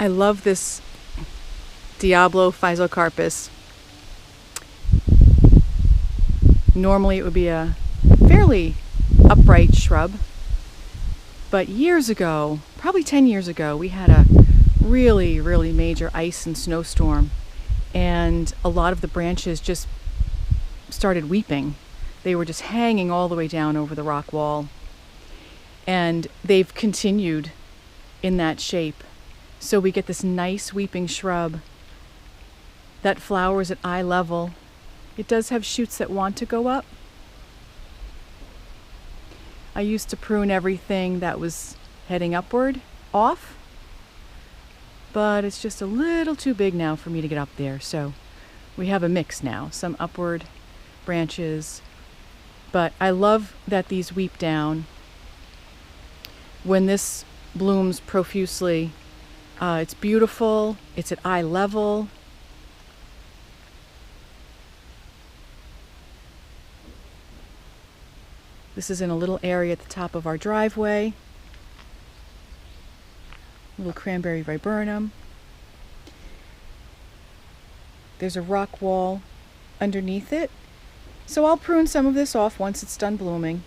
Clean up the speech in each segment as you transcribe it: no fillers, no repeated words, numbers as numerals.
I love this Diablo Physocarpus. Normally it would be a fairly upright shrub, but years ago, probably 10 years ago, we had a really major ice and snowstorm, and a lot of the branches just started weeping. They were just hanging all the way down over the rock wall, and they've continued in that shape. So we get this nice weeping shrub that flowers at eye level. It does have shoots that want to go up. I used to prune everything that was heading upward off, but it's just a little too big now for me to get up there. So we have a mix now, some upward branches, but I love that these weep down. When this blooms profusely, it's beautiful, it's at eye level. This is in a little area at the top of our driveway. Little cranberry viburnum. There's a rock wall underneath it. So I'll prune some of this off once it's done blooming.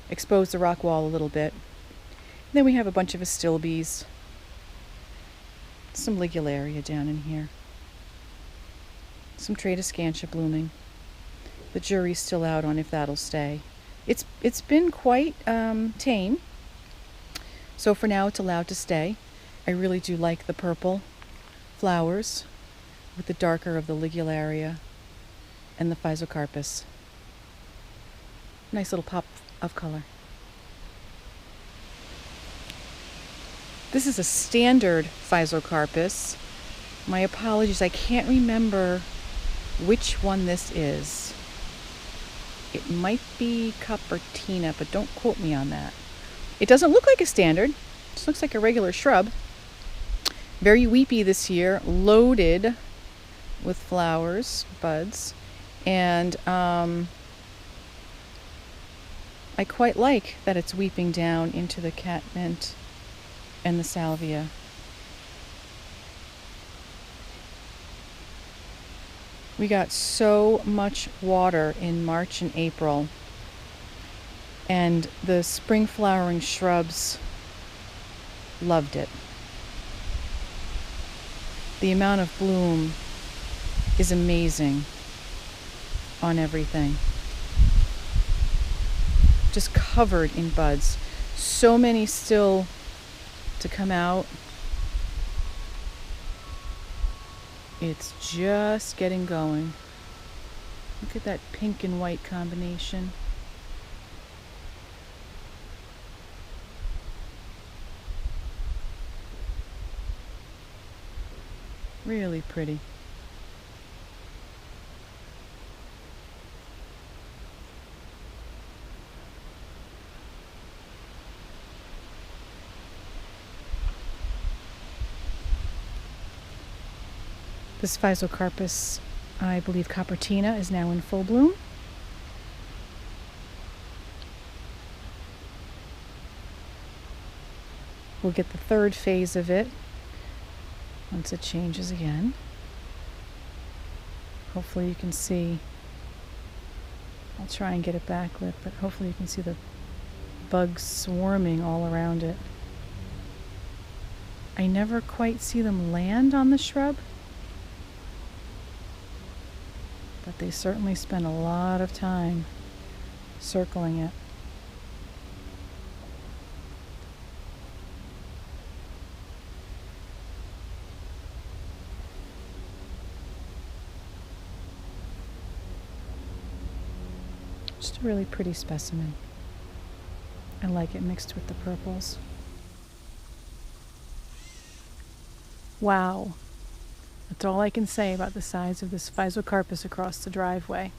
Expose the rock wall a little bit. And then we have a bunch of astilbes. Some ligularia down in here. Some tradescantia blooming. The jury's still out on if that'll stay. It's been quite tame. So for now it's allowed to stay. I really do like the purple flowers with the darker of the ligularia and the Physocarpus. Nice little pop of color. This is a standard Physocarpus. My apologies, I can't remember which one this is. It might be Coppertina, but don't quote me on that. It doesn't look like a standard. It just looks like a regular shrub. Very weepy this year, loaded with flowers, buds, and I quite like that it's weeping down into the catmint and the salvia. We got so much water in March and April, and the spring flowering shrubs loved it. The amount of bloom is amazing on everything. Just covered in buds. So many still to come out. It's just getting going. Look at that pink and white combination. Really pretty. This Physocarpus, I believe Coppertina, is now in full bloom. We'll get the third phase of it once it changes again. Hopefully you can see, I'll try and get it backlit, but hopefully you can see the bugs swarming all around it. I never quite see them land on the shrub, but they certainly spend a lot of time circling it. Just a really pretty specimen. I like it mixed with the purples. Wow. That's all I can say about the size of this Physocarpus across the driveway.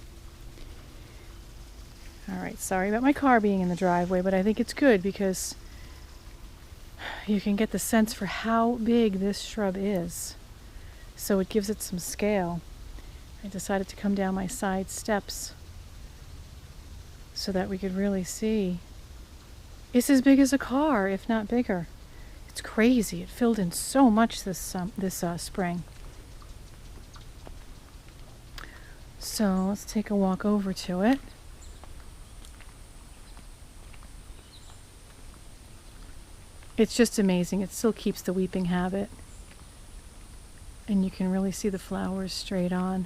Alright, sorry about my car being in the driveway, but I think it's good because you can get the sense for how big this shrub is. So it gives it some scale. I decided to come down my side steps so that we could really see. It's as big as a car, if not bigger. It's crazy. It filled in so much this spring. So let's take a walk over to it. It's just amazing. It still keeps the weeping habit. And you can really see the flowers straight on.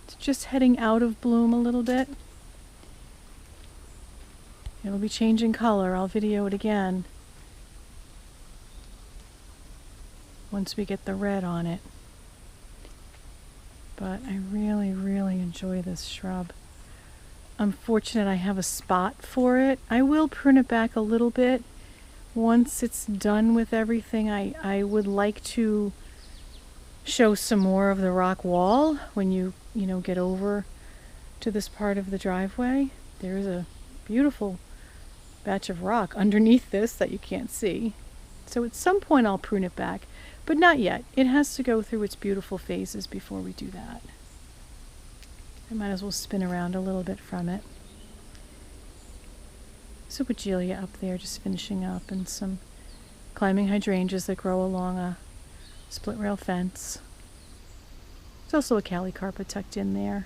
It's just heading out of bloom a little bit. It'll be changing color. I'll video it again once we get the red on it. But I really, really enjoy this shrub. I'm fortunate I have a spot for it. I will prune it back a little bit once it's done with everything. I would like to show some more of the rock wall when you get over to this part of the driveway. There's a beautiful batch of rock underneath this that you can't see. So at some point I'll prune it back, but not yet. It has to go through its beautiful phases before we do that. I might as well spin around a little bit from it. Supergelia up there just finishing up, and some climbing hydrangeas that grow along a split rail fence. There's also a Calicarpa tucked in there.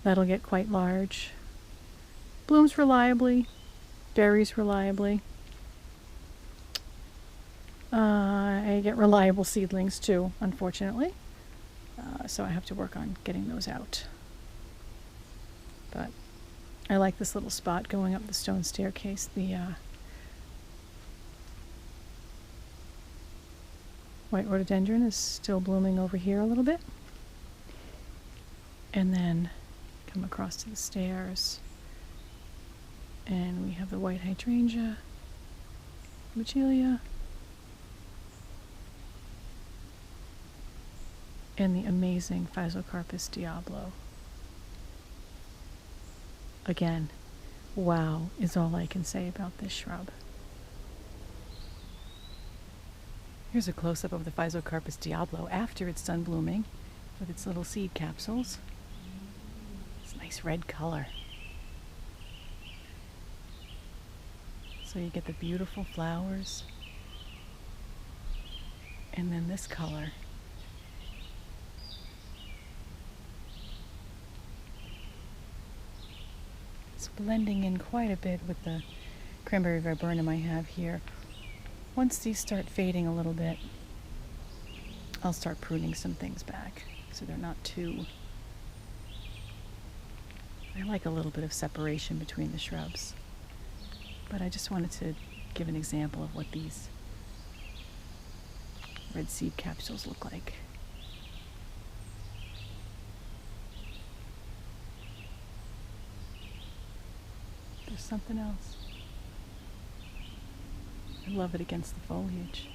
That'll get quite large. Blooms reliably, berries reliably. I get reliable seedlings too, unfortunately. So I have to work on getting those out. But I like this little spot going up the stone staircase. The white rhododendron is still blooming over here a little bit. And then come across to the stairs. And we have the white hydrangea, Magelia, and the amazing Physocarpus Diablo. Again, wow is all I can say about this shrub. Here's a close-up of the Physocarpus Diablo after it's done blooming with its little seed capsules. It's a nice red color. So you get the beautiful flowers, and then this color. It's blending in quite a bit with the cranberry viburnum I have here. Once these start fading a little bit, I'll start pruning some things back so they're not too... I like a little bit of separation between the shrubs. But I just wanted to give an example of what these red seed capsules look like. There's something else. I love it against the foliage.